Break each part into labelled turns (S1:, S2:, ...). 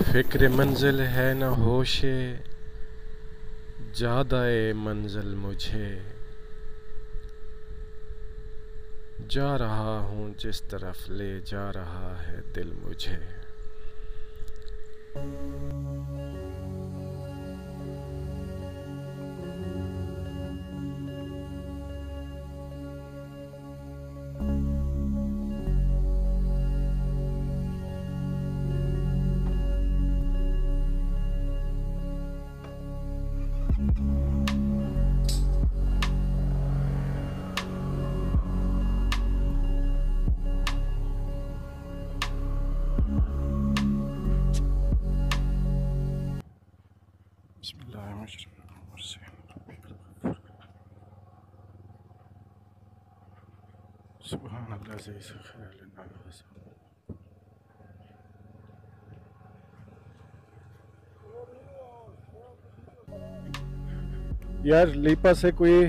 S1: फिक्र मंजिल है न होशे ज़्यादाए मंजिल मुझे, जा रहा हूँ जिस तरफ ले जा रहा है दिल मुझे।
S2: यार लीपा से कोई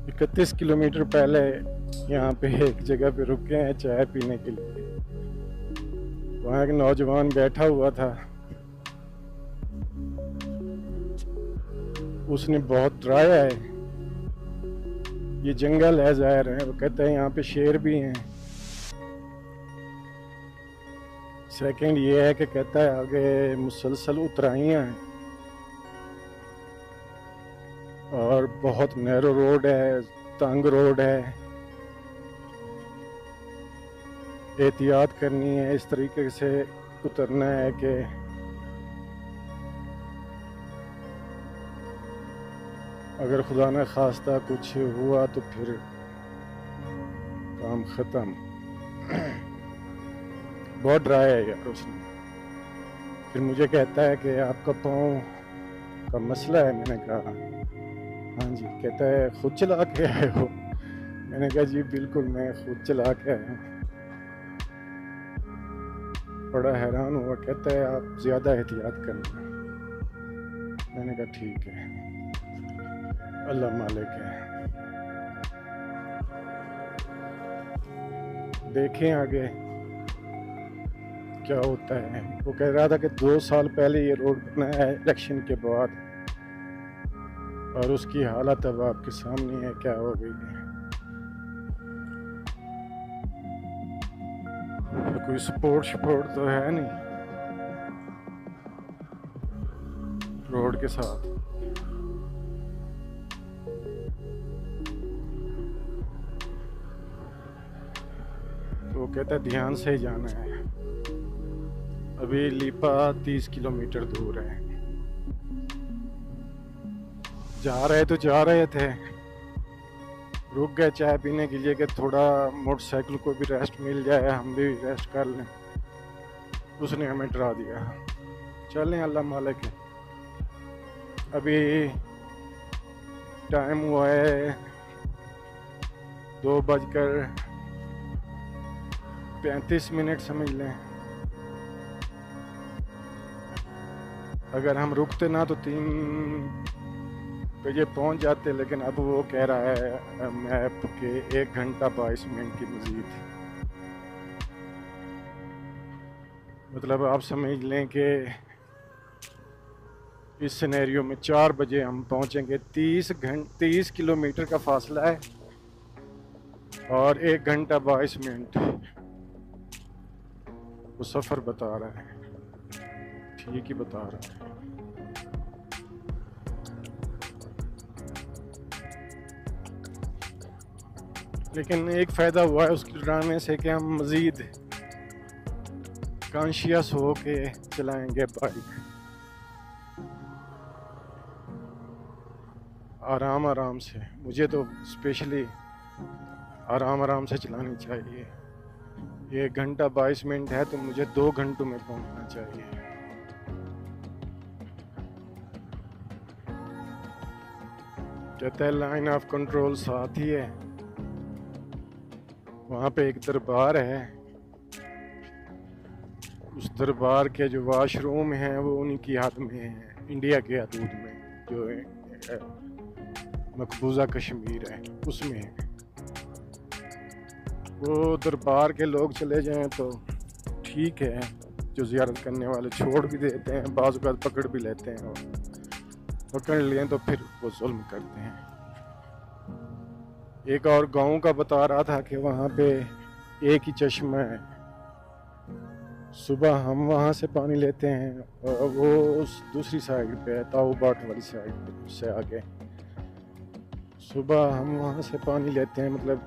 S2: 31 किलोमीटर पहले यहाँ पे एक जगह पे रुके हैं चाय पीने के लिए। वहाँ एक नौजवान बैठा हुआ था, उसने बहुत डराया है। ये जंगल है ज़ाहिर है, वो कहता है यहाँ पे शेर भी हैं। सेकंड ये है कि कहता है आगे मुसलसल उतराइयाँ हैं और बहुत नैरो रोड है, तंग रोड है, एहतियात करनी है। इस तरीके से उतरना है कि अगर खुदा न खास्ता कुछ हुआ तो फिर काम ख़त्म। बहुत डराया है यार उसने। फिर मुझे कहता है कि आपका पाँव का मसला है। मैंने कहा हाँ जी। कहता है खुद चला के आए हो? मैंने कहा जी बिल्कुल, मैं खुद चला के आया हूँ। बड़ा हैरान हुआ। कहता है आप ज़्यादा एहतियात करना। मैंने कहा ठीक है, अल्लाह मालिक है, देखें आगे क्या होता है। वो कह रहा था कि 2 साल पहले ये रोड बना है इलेक्शन के बाद, और उसकी हालत अब आपके सामने है क्या हो गई है। तो कोई सपोर्ट तो है नहीं रोड के साथ। तो वो कहता है ध्यान से ही जाना है। अभी लीपा 30 किलोमीटर दूर है। जा रहे थे, रुक गए चाय पीने के लिए कि थोड़ा मोटरसाइकिल को भी रेस्ट मिल जाए, हम भी रेस्ट कर लें। उसने हमें डरा दिया। चलें, अल्लाह मालिक है। अभी टाइम हुआ है 2:35 समझ लें। अगर हम रुकते ना तो 3 बजे पहुंच जाते, लेकिन अब वो कह रहा है मैप के 1 घंटा 22 मिनट की मजीद। मतलब आप समझ लें कि इस सिनेरियो में 4 बजे हम पहुंचेंगे। 30 किलोमीटर का फासला है और 1 घंटा 22 मिनट वो सफ़र बता रहा है। ठीक ही बता रहा है। लेकिन एक फ़ायदा हुआ है उसके डराने से कि हम मज़ीद कॉन्शियस हो के चलाएंगे बाइक, आराम आराम से। मुझे तो स्पेशली आराम से चलानी चाहिए। 1 घंटा 22 मिनट है तो मुझे 2 घंटों में पहुंचना चाहिए। कहता है लाइन ऑफ कंट्रोल साथ ही है। वहाँ पे एक दरबार है, उस दरबार के जो वाशरूम हैं वो उन्हीं की हद में है, इंडिया के हदूद में, जो है मकबूजा कश्मीर है उसमें है। वो दरबार के लोग चले जाएं तो ठीक है, जो ज़ियारत करने वाले छोड़ भी देते हैं, बाज़ औक़ात पकड़ भी लेते हैं, और पकड़ लिए तो फिर वो जुल्म करते हैं। एक और गांव का बता रहा था कि वहाँ पे एक ही चश्मा है, सुबह हम वहाँ से पानी लेते हैं और वो उस दूसरी साइड पे है, ताऊ बाट वाली साइड पे, उससे आगे। सुबह हम वहाँ से पानी लेते हैं, मतलब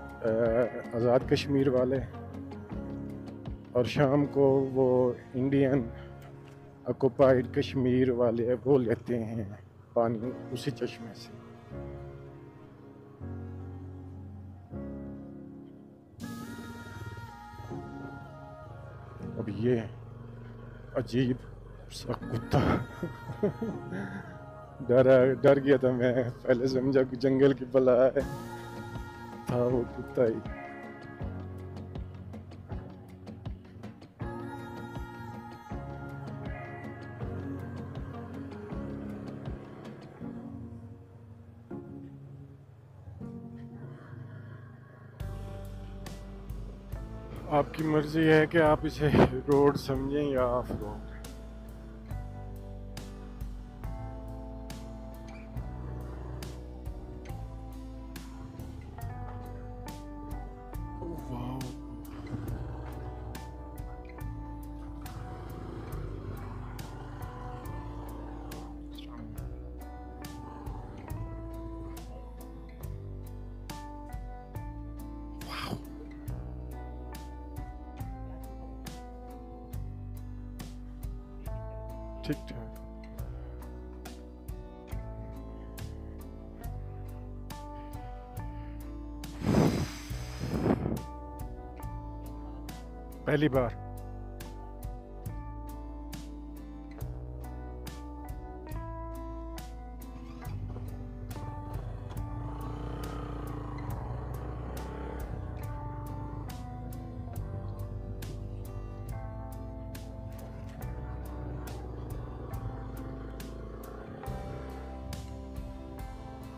S2: आज़ाद कश्मीर वाले, और शाम को वो इंडियन ऑक्युपाइड कश्मीर वाले वो लेते हैं पानी उसी चश्मे से। अब ये अजीब सा कुत्ता डर गया था मैं, पहले समझा कि जंगल की बला है, था वो कुत्ता ही। आपकी मर्जी है कि आप इसे रोड समझें या ऑफ रोड। ठीक ठाक। पहली बार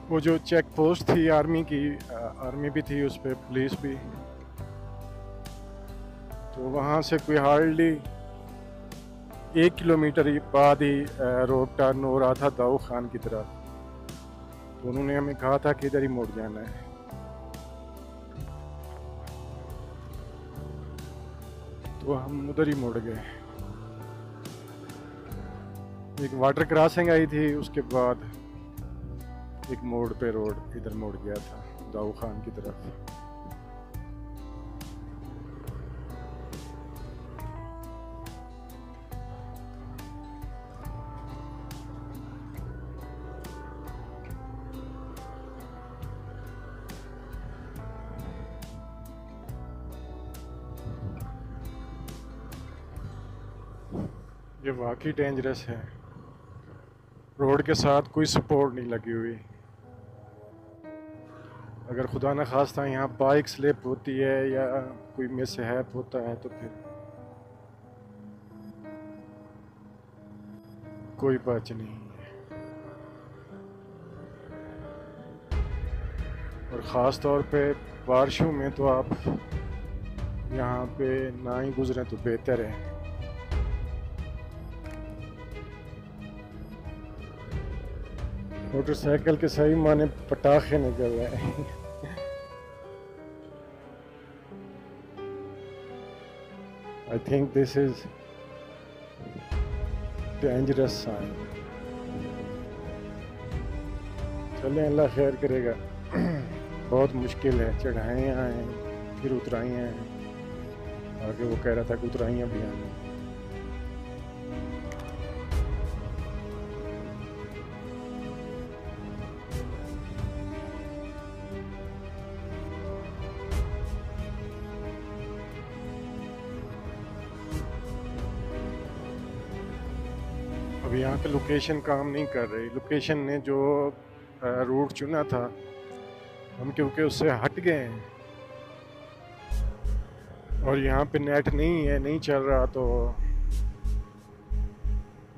S2: वो जो चेक पोस्ट थी आर्मी की, आर्मी भी थी उस पर, पुलिस भी, तो वहाँ से कोई हार्डली 1 किलोमीटर बाद ही रोड टर्न हो रहा था दाऊ खान की तरफ। तो उन्होंने हमें कहा था कि इधर ही मुड़ जाना है, तो हम उधर ही मुड़ गए। एक वाटर क्रॉसिंग आई थी, उसके बाद एक मोड़ पे रोड इधर मुड़ गया था दाऊ खान की तरफ। ये वाकई डेंजरस है, रोड के साथ कोई सपोर्ट नहीं लगी हुई। अगर खुदा न खास्ता यहाँ बाइक स्लिप होती है या कोई मिसहैप होता है तो फिर कोई बच नहीं है। और ख़ास तौर पे बारिशों में तो आप यहाँ पे ना ही गुजरें तो बेहतर है। मोटरसाइकिल के सही माने पटाखे निकल रहे हैं। I think this is dangerous sign. चलें, अल्लाह खैर करेगा। बहुत मुश्किल है, चढ़ाइयाँ हैं फिर उतराइयाँ हैं, आगे वो कह रहा था कि उतराइयाँ भी आनी। अब यहाँ पे लोकेशन काम नहीं कर रही। लोकेशन ने जो रूट चुना था, हम क्योंकि उससे हट गए हैं और यहाँ पे नेट नहीं है, नहीं चल रहा, तो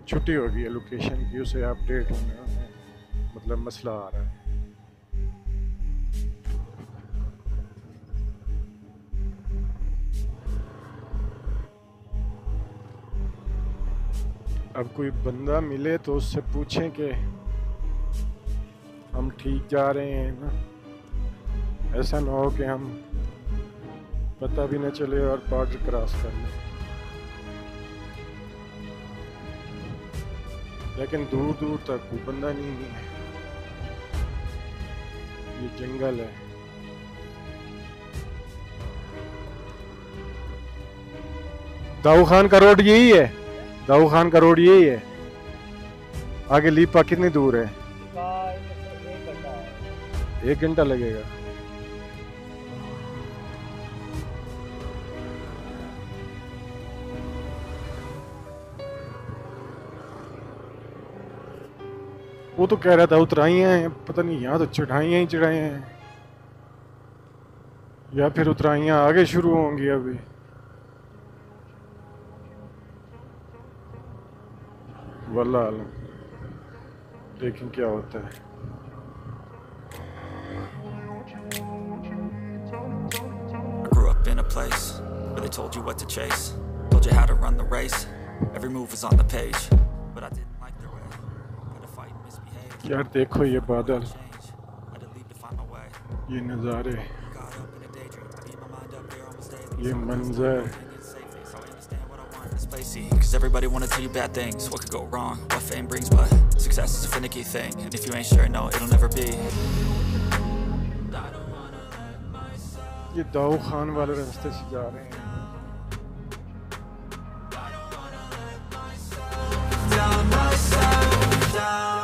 S2: छुट्टी हो गई है लोकेशन की, उसे अपडेट होने में मतलब मसला आ रहा है। अब कोई बंदा मिले तो उससे पूछें कि हम ठीक जा रहे हैं ना, ऐसा ना हो कि हम पता भी न चले और बॉर्डर क्रॉस कर लें। लेकिन दूर दूर तक कोई बंदा नहीं है, ये जंगल है। दाऊ खान का रोड यही है, दाऊ खान का रोड यही है। आगे लीपा कितनी दूर है? 1 घंटा लगेगा। वो तो कह रहा था उतराइयाँ हैं, पता नहीं यहाँ तो चढ़ाइयाँ ही चढ़ाए हैं, या फिर उतराइयाँ आगे शुरू होंगी अभी। वल्लाह आलम, देखें क्या होता है।
S3: Grew up in a place where they told you what to chase, told you how to run the race, every move was on the page, but I didn't like their way, had to fight and misbehave.
S2: यार देखो ये बादल,
S3: Had to leave to find my way.
S2: ये नज़ारे,
S3: Got up in a daydream, I beat my mind up there almost daily.
S2: ये मंजर,
S3: So I understand what I want in spacey, cause everybody wanna tell you bad things, what could go wrong, what fame brings, but success is a finicky thing, and if you ain't sure, no, it'll never be.
S2: ये दाऊ खान वाले रास्ते से जा रहे हैं।
S3: Down myself, down.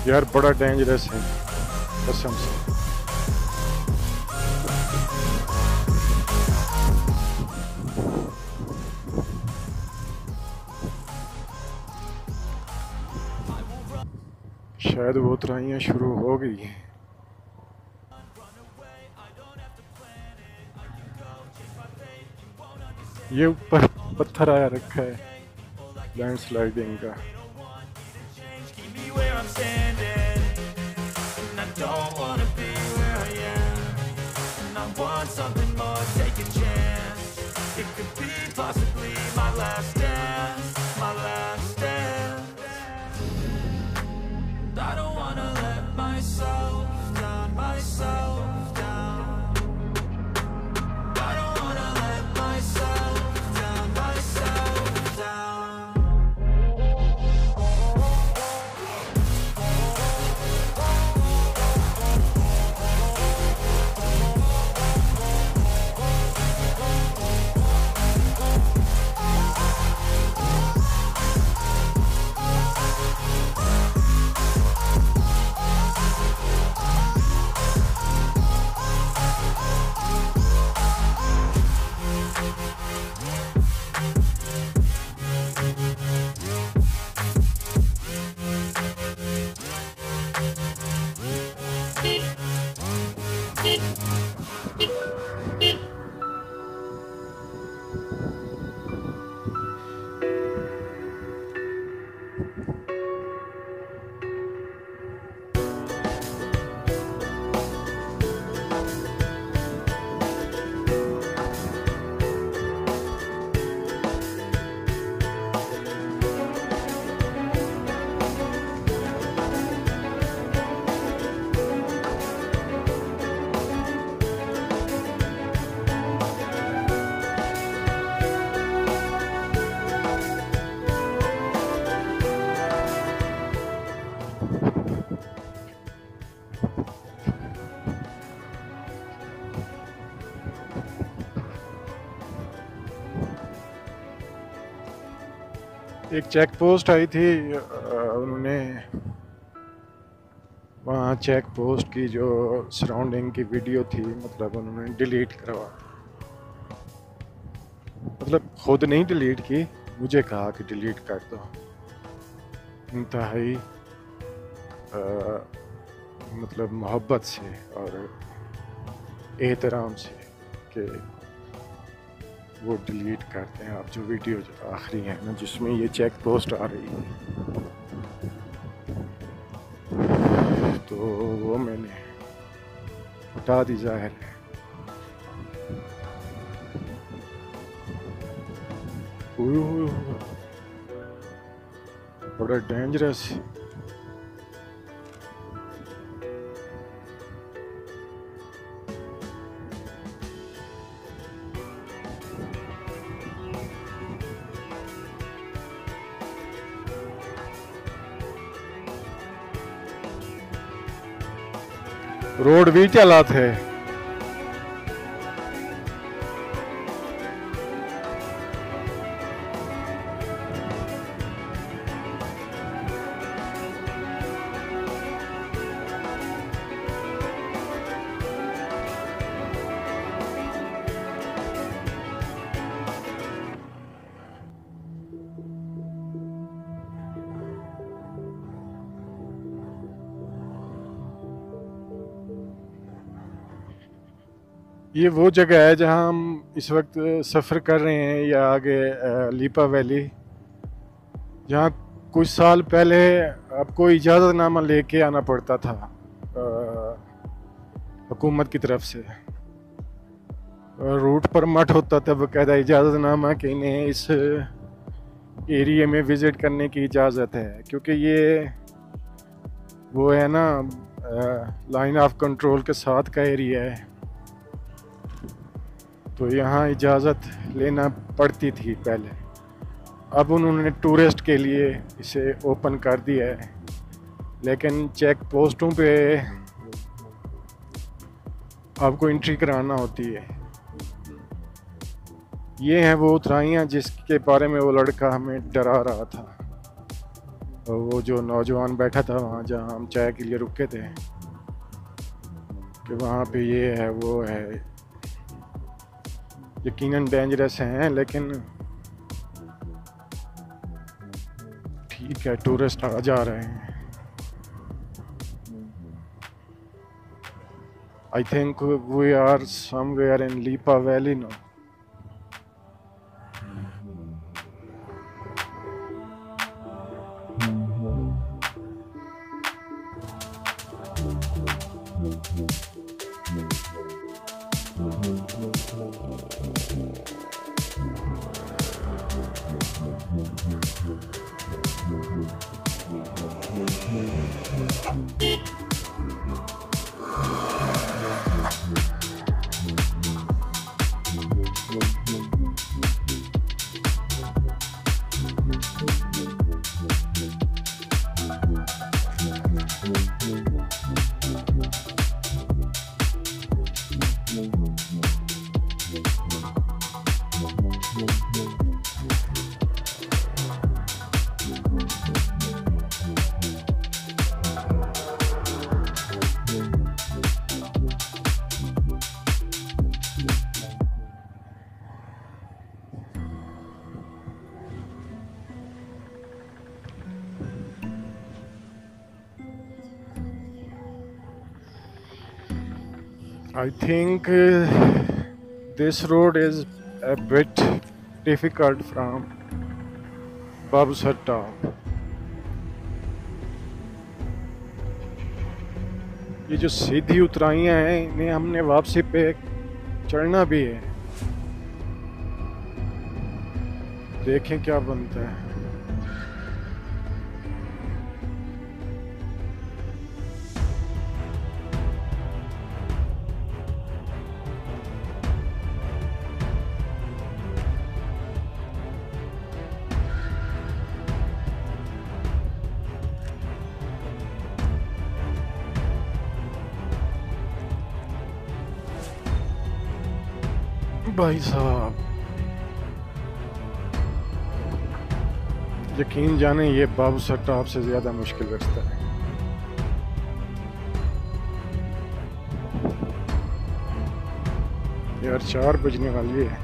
S2: यार बड़ा dangerous है कसम से। शायद वो उतराइयाँ शुरू हो गई हैं। ये ऊपर पत्थर आया रखा है लैंडस्लाइडिंग का।
S3: Keep me where I'm standing, and I don't wanna be where I am, and I want something more, take a chance, it could be possibly my last dance, my last dance, and I don't wanna let myself down, myself down, I don't wanna let myself down, myself down.
S2: एक check post आई थी, उन्होंने वहाँ check post की जो surrounding की video थी, मतलब उन्होंने डिलीट करवा, मतलब खुद नहीं डिलीट की, मुझे कहा कि डिलीट कर दो। इंतहाई मतलब मोहब्बत से और एहतराम से कि वो डिलीट करते हैं। आप जो वीडियो जो आखिरी है ना, जिसमें ये चेक पोस्ट आ रही है, तो वो मैंने हटा दी जाहिर है। बड़ा डेंजरस। रोड भी चला थे। ये वो जगह है जहां हम इस वक्त सफ़र कर रहे हैं, या आगे लीपा वैली, जहां कुछ साल पहले आपको इजाज़तनामा लेके आना पड़ता था हुकूमत की तरफ से। रूट परमिट होता था बाकायदा इजाज़तनामा कि इन्हें इस एरिया में विज़िट करने की इजाज़त है, क्योंकि ये वो है ना लाइन ऑफ कंट्रोल के साथ का एरिया है, तो यहाँ इजाज़त लेना पड़ती थी पहले। अब उन्होंने टूरिस्ट के लिए इसे ओपन कर दिया है, लेकिन चेक पोस्टों पे आपको एंट्री कराना होती है। ये हैं वो उतराइयाँ जिसके बारे में वो लड़का हमें डरा रहा था, और वो जो नौजवान बैठा था वहाँ जहाँ हम चाय के लिए रुके थे, कि वहाँ पे ये है वो है। यकीनन डेंजरस हैं, लेकिन ठीक है, टूरिस्ट आ जा रहे हैं। I think we are somewhere in Leepa valley नो। I think this road is a bit difficult from Babusar top. ये जो सीधी उतराइयाँ हैं इन्हें हमने वापसी पे चढ़ना भी है, देखें क्या बनता है। भाई साहब, यकीन जाने ये बाबूसर टॉप से ज्यादा मुश्किल रास्ता है। यार 4 बजने वाली है।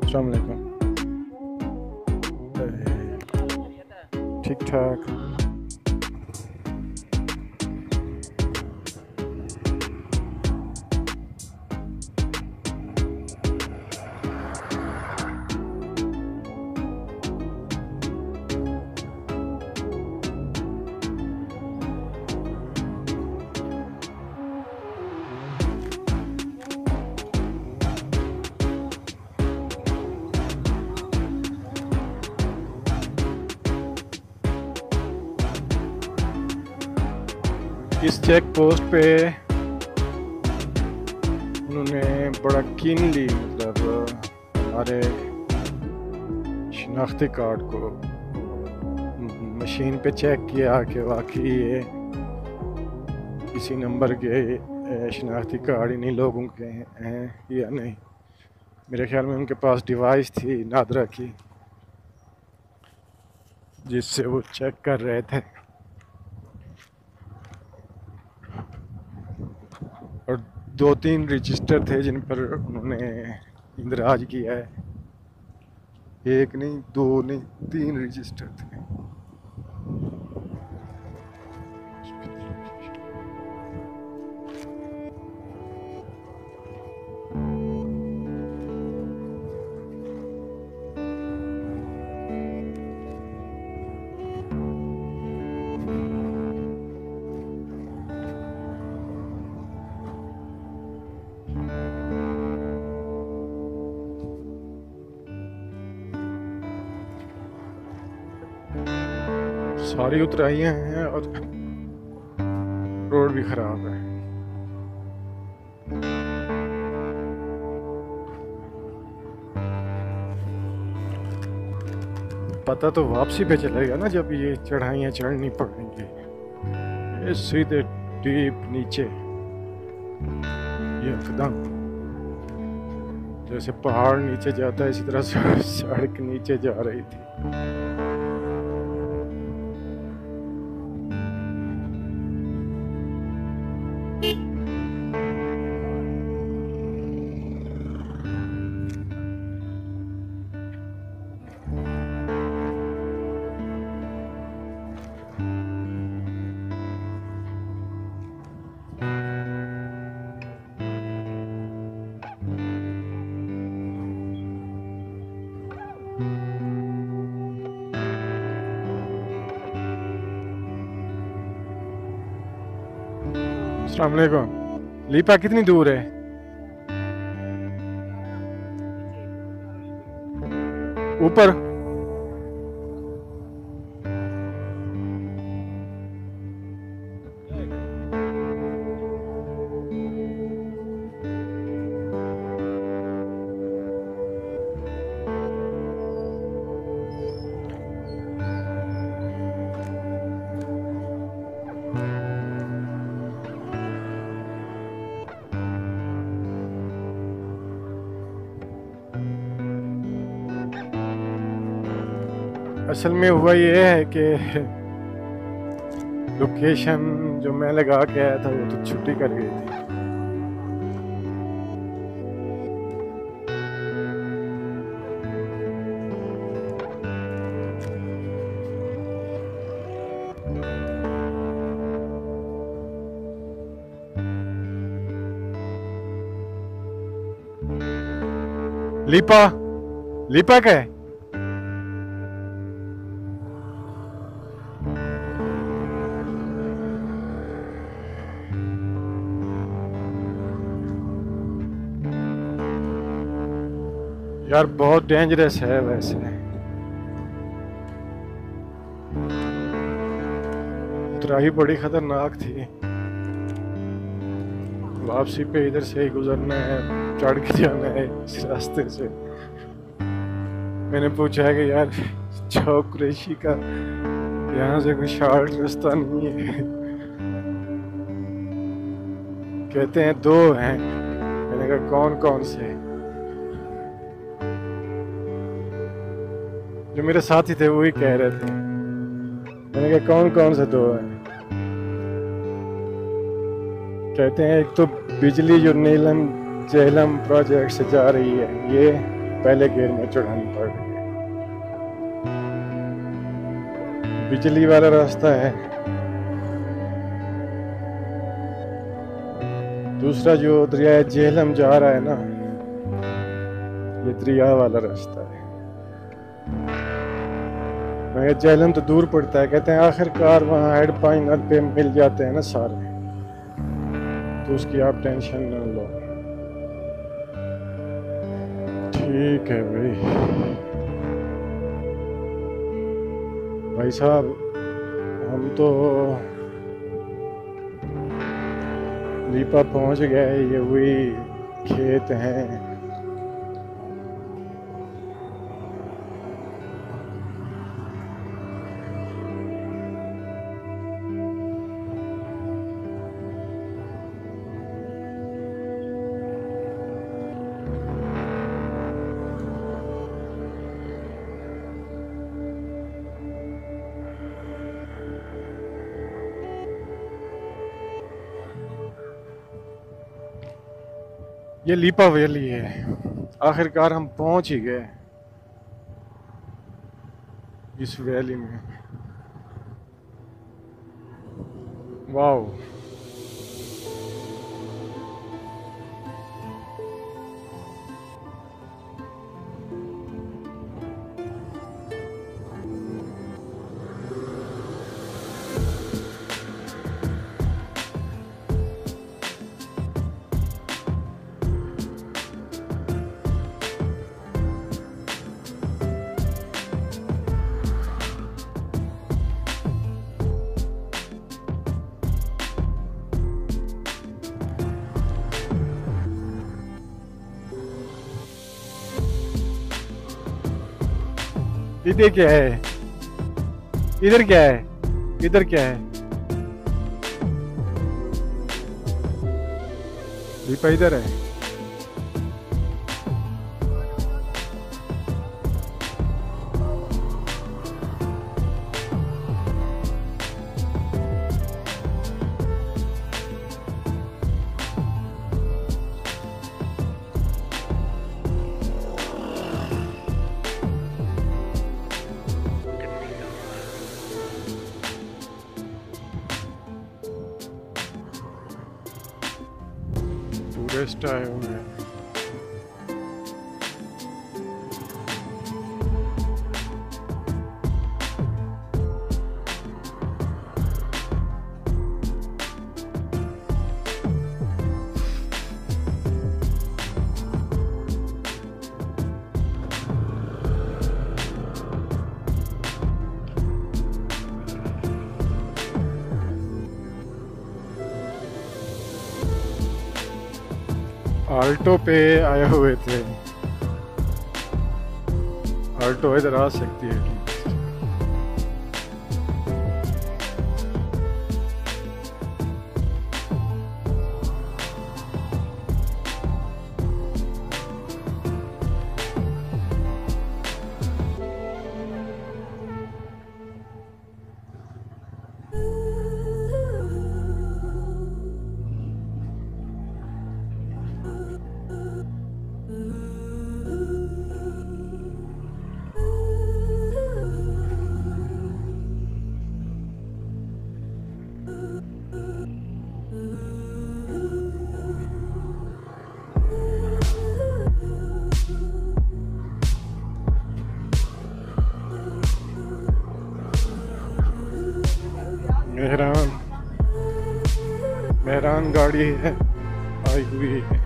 S2: अस्सलाम वालेकुम। ठीक ठाक। इस चेक पोस्ट पे उन्होंने बड़ा कीनली मतलब हमारे शनाख्ती कार्ड को मशीन पे चेक किया कि वाकई ये किसी नंबर के शनाख्ती कार्ड इन्हीं लोगों के हैं या नहीं। मेरे ख्याल में उनके पास डिवाइस थी नादरा की जिससे वो चेक कर रहे थे और 2-3 रजिस्टर थे जिन पर उन्होंने इंदराज किया है। 1 नहीं 2 नहीं 3 रजिस्टर थे। सारी उतराइयाँ हैं और रोड भी खराब है। पता तो वापसी पे चलेगा ना जब ये चढ़ाइयाँ चढ़नी पड़ेंगी। ये सीधे डीप नीचे ये एकदम जैसे पहाड़ नीचे जाता है इसी तरह से सड़क नीचे जा रही थी। अस्सलाम वालेकुम। लीपा कितनी दूर है? ऊपर असल में हुआ ये है कि लोकेशन जो मैं लगा के आया था वो तो छुट्टी कर गई थी। लीपा लीपा क्या है? यार बहुत डेंजरस है वैसे। उतराई बड़ी खतरनाक थी। वापसी पे इधर से ही गुजरना है, चढ़ के जाना है इस रास्ते से। मैंने पूछा है कि यार चौक कुरैशी का यहाँ से कोई शॉर्ट रास्ता नहीं है। कहते हैं 2 हैं। मैंने कहा कौन कौन से? जो मेरे साथी थे वही कह रहे थे। मैंने कहा कौन कौन से 2 हैं? कहते हैं एक तो बिजली जो नीलम जेहलम प्रोजेक्ट से जा रही है ये, पहले गियर में चढ़ानी पड़ रही है। बिजली वाला रास्ता है। दूसरा जो दरिया झेलम जा रहा है ना, ये दरिया वाला रास्ता है। मगर झेलम तो दूर पड़ता है। कहते हैं आखिरकार वहाँ हेड फाइनल पे मिल जाते हैं ना सारे, तो उसकी आप टेंशन ना लो। ठीक है भाई साहब, हम तो लीपा पहुंच गए। ये वही खेत हैं। ये लीपा वैली है। आखिरकार हम पहुंच ही गए इस वैली में। वाओ, इधर क्या है? इधर क्या है? इधर क्या है? लीपा इधर है। टूरिस्ट आए हुए हैं। आल्टो पे आए हुए थे। आल्टो इधर आ सकती है। मेहरान गाड़ी है आई हुई है।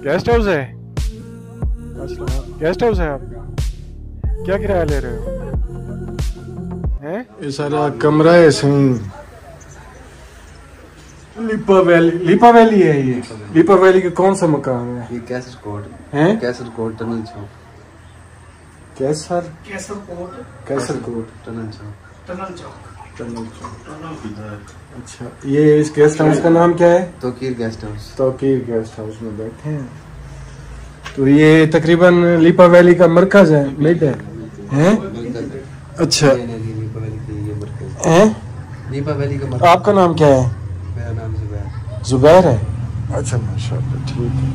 S2: गेस्ट हाउस है? गेस्ट हाउस है आपका? क्या किराया ले रहे हो? हैं? ये सारा कमरा है सही। लिपा वैली है ये। लिपा वैली का कौन सा मकान है?
S4: ये कैसर कोट
S2: हैं?
S4: कैसर कोट टनल चौक।
S2: कैसर
S4: कोट
S2: टनल चौक।
S4: टनल चौक।
S2: अच्छा, ये इस गेस्ट हाउस का नाम क्या है?
S4: Toqeer guest house.
S2: Toqeer guest house में बैठे हैं। तो ये तकरीबन लिपा वैली का मरकज है, मिड है, हैं? अच्छा हैं?
S4: लिपा वैली का मरकज।
S2: आपका नाम क्या है?
S4: मेरा नाम जुबैर।
S2: जुबैर है? अच्छा माशाल्लाह, ठीक है,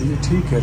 S2: ये ठीक है।